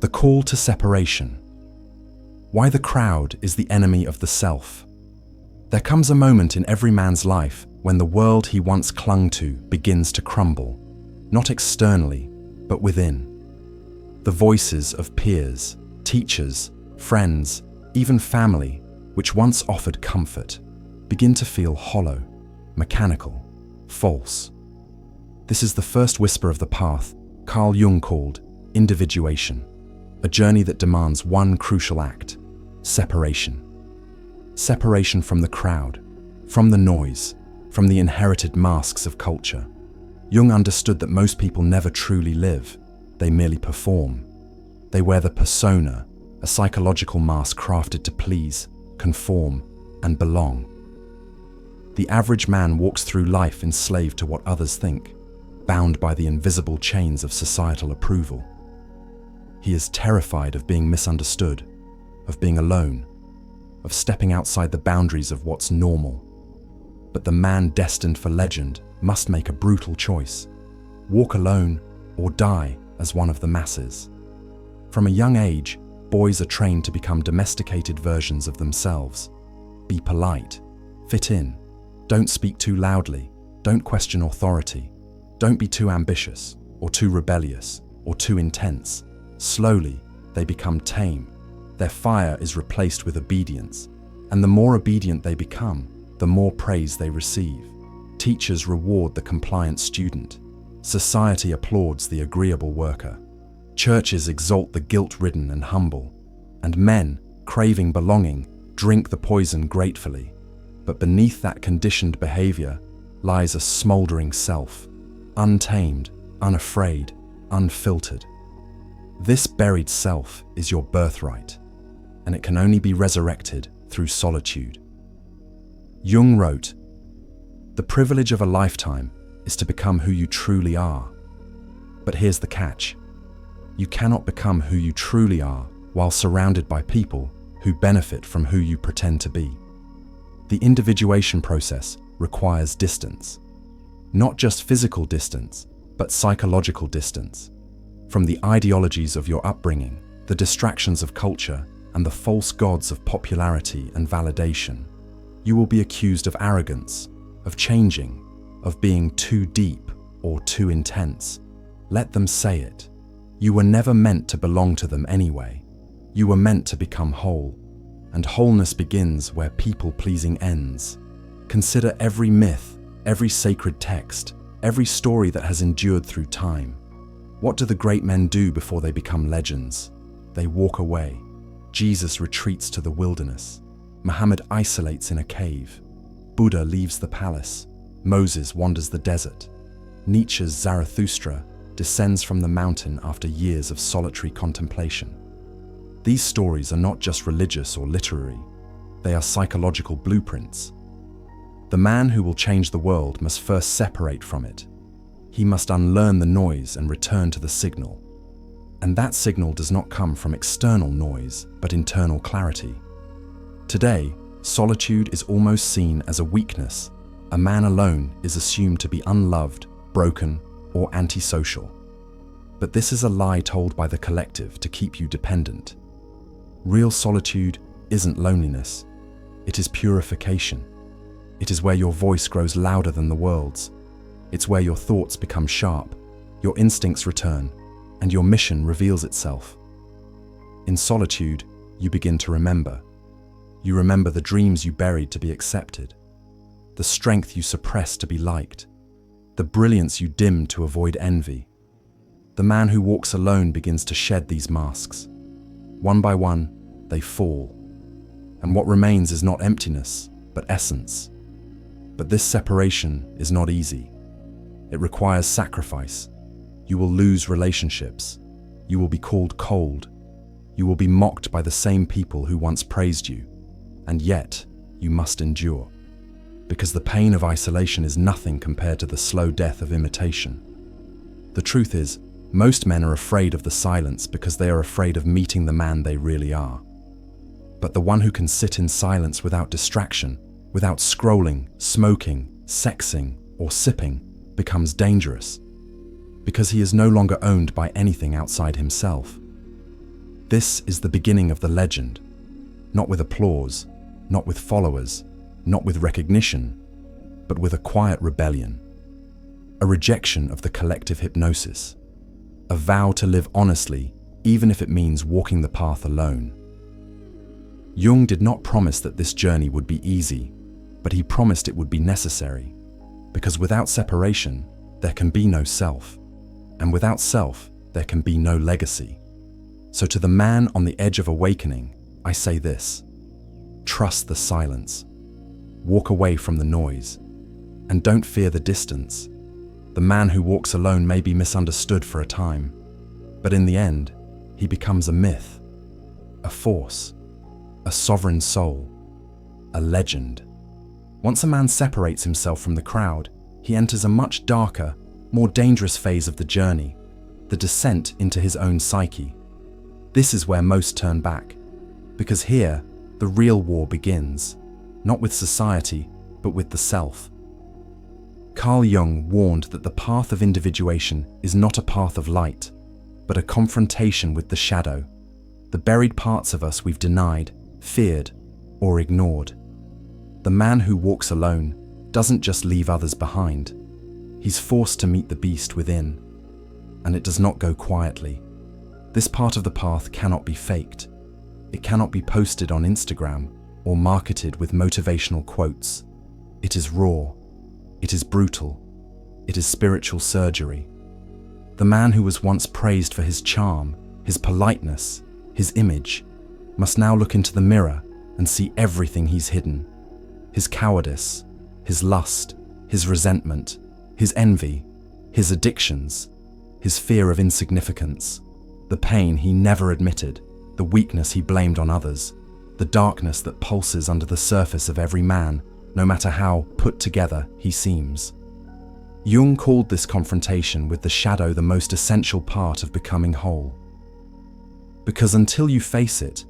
The call to separation. Why the crowd is the enemy of the self. There comes a moment in every man's life when the world he once clung to begins to crumble, not externally, but within. The voices of peers, teachers, friends, even family, which once offered comfort, begin to feel hollow, mechanical, false. This is the first whisper of the path Carl Jung called individuation, a journey that demands one crucial act: separation. Separation from the crowd, from the noise, from the inherited masks of culture. Jung understood that most people never truly live, they merely perform. They wear the persona, a psychological mask crafted to please, conform, and belong. The average man walks through life enslaved to what others think, bound by the invisible chains of societal approval. He is terrified of being misunderstood, of being alone, of stepping outside the boundaries of what's normal. But the man destined for legend must make a brutal choice: walk alone or die as one of the masses. From a young age, boys are trained to become domesticated versions of themselves. Be polite, fit in, don't speak too loudly, don't question authority, don't be too ambitious or too rebellious or too intense. Slowly, they become tame. Their fire is replaced with obedience, and the more obedient they become, the more praise they receive. Teachers reward the compliant student. Society applauds the agreeable worker. Churches exalt the guilt-ridden and humble. And men, craving belonging, drink the poison gratefully. But beneath that conditioned behavior lies a smoldering self, untamed, unafraid, unfiltered. This buried self is your birthright, and it can only be resurrected through solitude. Jung wrote, "The privilege of a lifetime is to become who you truly are. But here's the catch. You cannot become who you truly are while surrounded by people who benefit from who you pretend to be." The individuation process requires distance. Not just physical distance, but psychological distance. From the ideologies of your upbringing, the distractions of culture, and the false gods of popularity and validation. You will be accused of arrogance, of changing, of being too deep or too intense. Let them say it. You were never meant to belong to them anyway. You were meant to become whole, and wholeness begins where people-pleasing ends. Consider every myth, every sacred text, every story that has endured through time. What do the great men do before they become legends? They walk away. Jesus retreats to the wilderness. Muhammad isolates in a cave. Buddha leaves the palace. Moses wanders the desert. Nietzsche's Zarathustra descends from the mountain after years of solitary contemplation. These stories are not just religious or literary. They are psychological blueprints. The man who will change the world must first separate from it. He must unlearn the noise and return to the signal. And that signal does not come from external noise, but internal clarity. Today, solitude is almost seen as a weakness. A man alone is assumed to be unloved, broken, or antisocial. But this is a lie told by the collective to keep you dependent. Real solitude isn't loneliness. It is purification. It is where your voice grows louder than the world's. It's where your thoughts become sharp, your instincts return, and your mission reveals itself. In solitude, you begin to remember. You remember the dreams you buried to be accepted, the strength you suppressed to be liked, the brilliance you dimmed to avoid envy. The man who walks alone begins to shed these masks. One by one, they fall. And what remains is not emptiness, but essence. But this separation is not easy. It requires sacrifice. You will lose relationships. You will be called cold. You will be mocked by the same people who once praised you. And yet, you must endure. Because the pain of isolation is nothing compared to the slow death of imitation. The truth is, most men are afraid of the silence because they are afraid of meeting the man they really are. But the one who can sit in silence without distraction, without scrolling, smoking, sexing, or sipping, becomes dangerous, because he is no longer owned by anything outside himself. This is the beginning of the legend, not with applause, not with followers, not with recognition, but with a quiet rebellion, a rejection of the collective hypnosis, a vow to live honestly, even if it means walking the path alone. Jung did not promise that this journey would be easy, but he promised it would be necessary, because without separation, there can be no self, and without self, there can be no legacy. So to the man on the edge of awakening, I say this: trust the silence, walk away from the noise, and don't fear the distance. The man who walks alone may be misunderstood for a time, but in the end, he becomes a myth, a force, a sovereign soul, a legend. Once a man separates himself from the crowd, he enters a much darker, more dangerous phase of the journey, the descent into his own psyche. This is where most turn back, because here, the real war begins, not with society, but with the self. Carl Jung warned that the path of individuation is not a path of light, but a confrontation with the shadow, the buried parts of us we've denied, feared, or ignored. The man who walks alone doesn't just leave others behind. He's forced to meet the beast within, and it does not go quietly. This part of the path cannot be faked. It cannot be posted on Instagram or marketed with motivational quotes. It is raw. It is brutal. It is spiritual surgery. The man who was once praised for his charm, his politeness, his image, must now look into the mirror and see everything he's hidden. His cowardice, his lust, his resentment, his envy, his addictions, his fear of insignificance, the pain he never admitted, the weakness he blamed on others, the darkness that pulses under the surface of every man, no matter how put together he seems. Jung called this confrontation with the shadow the most essential part of becoming whole. Because until you face it,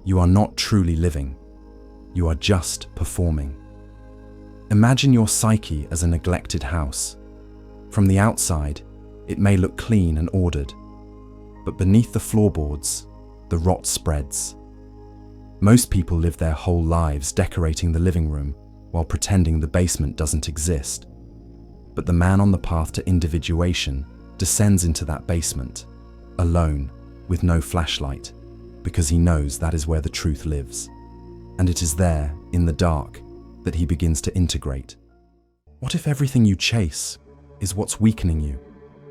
you are not truly living. You are just performing. Imagine your psyche as a neglected house. From the outside, it may look clean and ordered, but beneath the floorboards, the rot spreads. Most people live their whole lives decorating the living room while pretending the basement doesn't exist. But the man on the path to individuation descends into that basement, alone, with no flashlight, because he knows that is where the truth lives. And it is there, in the dark, that he begins to integrate. What if everything you chase is what's weakening you?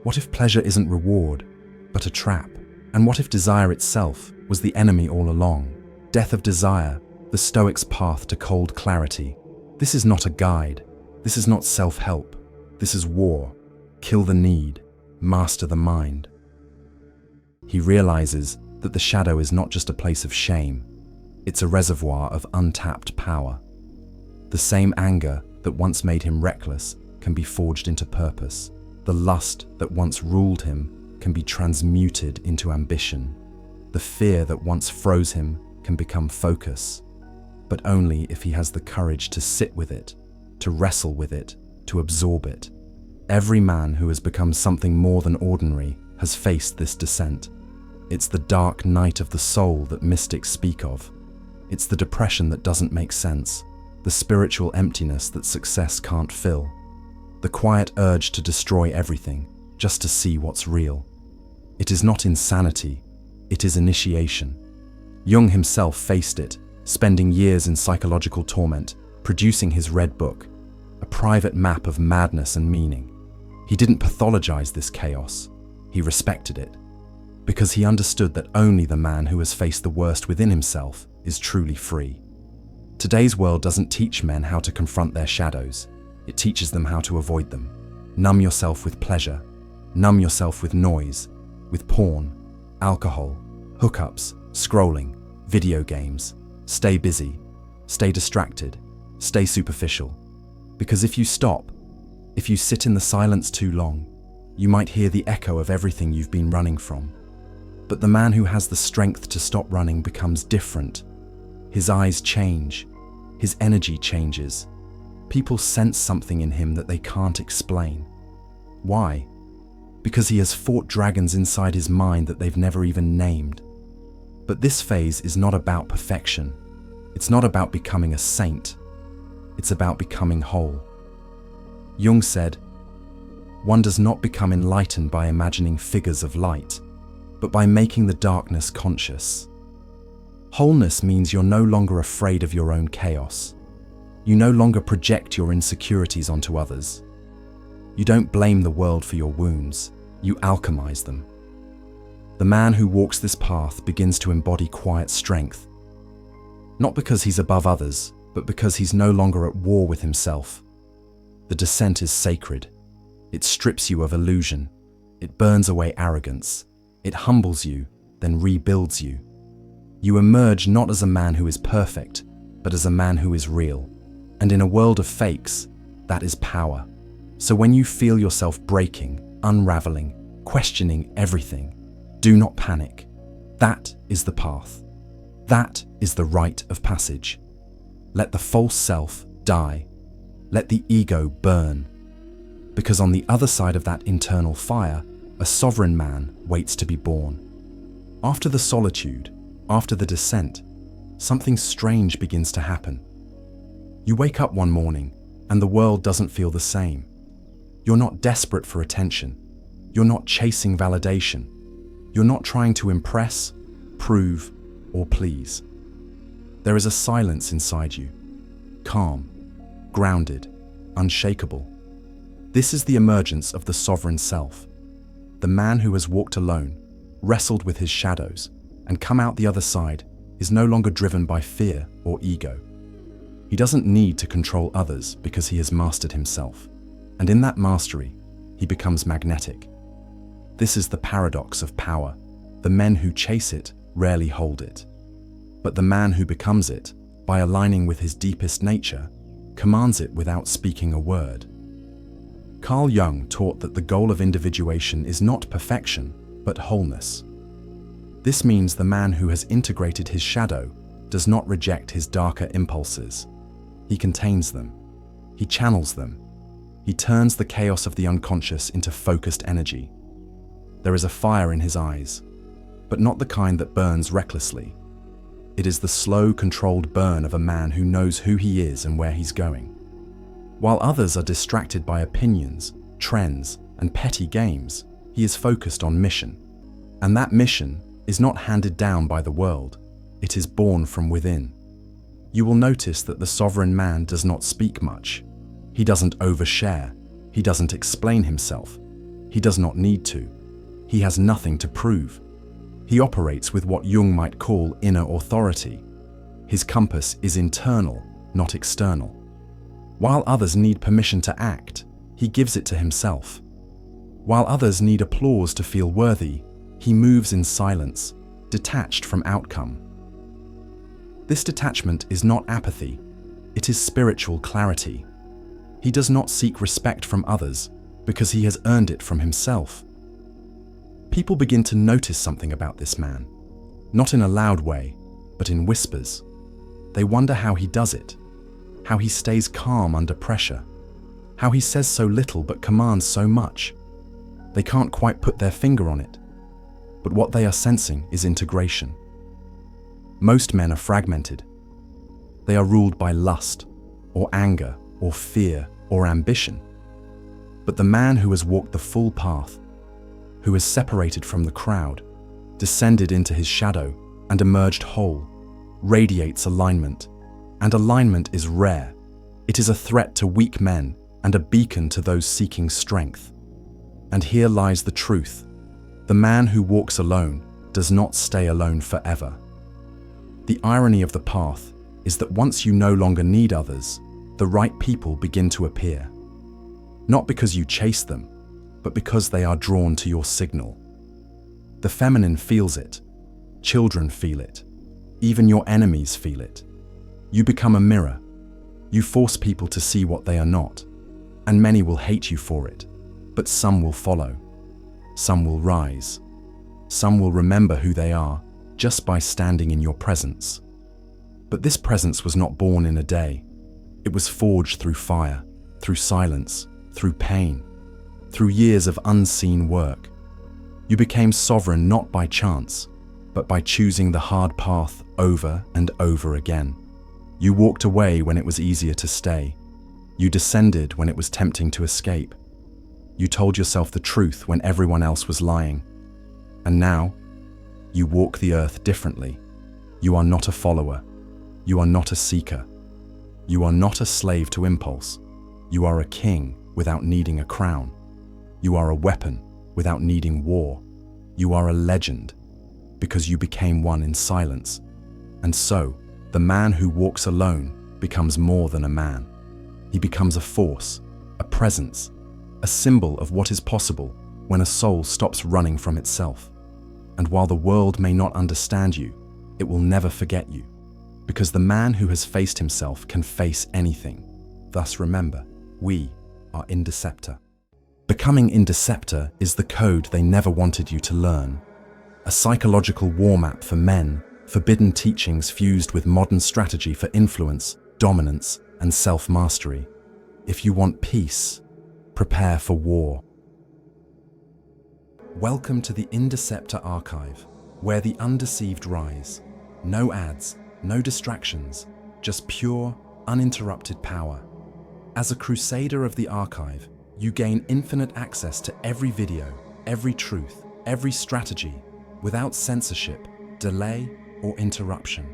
What if pleasure isn't reward, but a trap? And what if desire itself was the enemy all along? Death of desire, the Stoic's path to cold clarity. This is not a guide. This is not self-help. This is war. Kill the need. Master the mind. He realizes that the shadow is not just a place of shame. It's a reservoir of untapped power. The same anger that once made him reckless can be forged into purpose. The lust that once ruled him can be transmuted into ambition. The fear that once froze him can become focus, but only if he has the courage to sit with it, to wrestle with it, to absorb it. Every man who has become something more than ordinary has faced this descent. It's the dark night of the soul that mystics speak of. It's the depression that doesn't make sense, the spiritual emptiness that success can't fill, the quiet urge to destroy everything just to see what's real. It is not insanity, it is initiation. Jung himself faced it, spending years in psychological torment, producing his Red Book, a private map of madness and meaning. He didn't pathologize this chaos, he respected it, because he understood that only the man who has faced the worst within himself is truly free. Today's world doesn't teach men how to confront their shadows, it teaches them how to avoid them. Numb yourself with pleasure, numb yourself with noise, with porn, alcohol, hookups, scrolling, video games. Stay busy, stay distracted, stay superficial. Because if you stop, if you sit in the silence too long, you might hear the echo of everything you've been running from. But the man who has the strength to stop running becomes different. His eyes change, his energy changes. People sense something in him that they can't explain. Why? Because he has fought dragons inside his mind that they've never even named. But this phase is not about perfection. It's not about becoming a saint. It's about becoming whole. Jung said, "One does not become enlightened by imagining figures of light, but by making the darkness conscious." Wholeness means you're no longer afraid of your own chaos. You no longer project your insecurities onto others. You don't blame the world for your wounds. You alchemize them. The man who walks this path begins to embody quiet strength, not because he's above others, but because he's no longer at war with himself. The descent is sacred. It strips you of illusion. It burns away arrogance. It humbles you, then rebuilds you. You emerge not as a man who is perfect, but as a man who is real. And in a world of fakes, that is power. So when you feel yourself breaking, unraveling, questioning everything, do not panic. That is the path. That is the rite of passage. Let the false self die. Let the ego burn. Because on the other side of that internal fire, a sovereign man waits to be born. After the solitude, after the descent, something strange begins to happen. You wake up one morning and the world doesn't feel the same. You're not desperate for attention. You're not chasing validation. You're not trying to impress, prove, or please. There is a silence inside you, calm, grounded, unshakable. This is the emergence of the sovereign self, the man who has walked alone, wrestled with his shadows, and come out the other side is no longer driven by fear or ego. He doesn't need to control others because he has mastered himself. And in that mastery, he becomes magnetic. This is the paradox of power. The men who chase it rarely hold it. But the man who becomes it, by aligning with his deepest nature, commands it without speaking a word. Carl Jung taught that the goal of individuation is not perfection, but wholeness. This means the man who has integrated his shadow does not reject his darker impulses. He contains them. He channels them. He turns the chaos of the unconscious into focused energy. There is a fire in his eyes, but not the kind that burns recklessly. It is the slow, controlled burn of a man who knows who he is and where he's going. While others are distracted by opinions, trends, and petty games, he is focused on mission. And that mission is not handed down by the world. It is born from within. You will notice that the sovereign man does not speak much. He doesn't overshare. He doesn't explain himself. He does not need to. He has nothing to prove. He operates with what Jung might call inner authority. His compass is internal, not external. While others need permission to act, he gives it to himself. While others need applause to feel worthy, he moves in silence, detached from outcome. This detachment is not apathy, it is spiritual clarity. He does not seek respect from others because he has earned it from himself. People begin to notice something about this man, not in a loud way, but in whispers. They wonder how he does it, how he stays calm under pressure, how he says so little but commands so much. They can't quite put their finger on it, but what they are sensing is integration. Most men are fragmented. They are ruled by lust, or anger, or fear, or ambition. But the man who has walked the full path, who has separated from the crowd, descended into his shadow, and emerged whole, radiates alignment. And alignment is rare. It is a threat to weak men and a beacon to those seeking strength. And here lies the truth. The man who walks alone does not stay alone forever. The irony of the path is that once you no longer need others, the right people begin to appear. Not because you chase them, but because they are drawn to your signal. The feminine feels it. Children feel it. Even your enemies feel it. You become a mirror. You force people to see what they are not, and many will hate you for it, but some will follow. Some will rise. Some will remember who they are just by standing in your presence. But this presence was not born in a day. It was forged through fire, through silence, through pain, through years of unseen work. You became sovereign not by chance, but by choosing the hard path over and over again. You walked away when it was easier to stay. You descended when it was tempting to escape. You told yourself the truth when everyone else was lying. And now, you walk the earth differently. You are not a follower. You are not a seeker. You are not a slave to impulse. You are a king without needing a crown. You are a weapon without needing war. You are a legend because you became one in silence. And so, the man who walks alone becomes more than a man. He becomes a force, a presence, a symbol of what is possible when a soul stops running from itself. And while the world may not understand you, it will never forget you, because the man who has faced himself can face anything. Thus remember, we are Indiceptor. Becoming Indiceptor is the code they never wanted you to learn. A psychological war map for men, forbidden teachings fused with modern strategy for influence, dominance, and self-mastery. If you want peace, prepare for war. Welcome to the Indiceptor Archive, where the undeceived rise. No ads, no distractions, just pure, uninterrupted power. As a crusader of the archive, you gain infinite access to every video, every truth, every strategy, without censorship, delay, or interruption.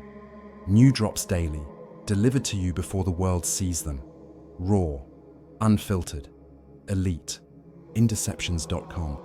New drops daily, delivered to you before the world sees them. Raw, unfiltered, elite. Indiceptions.com.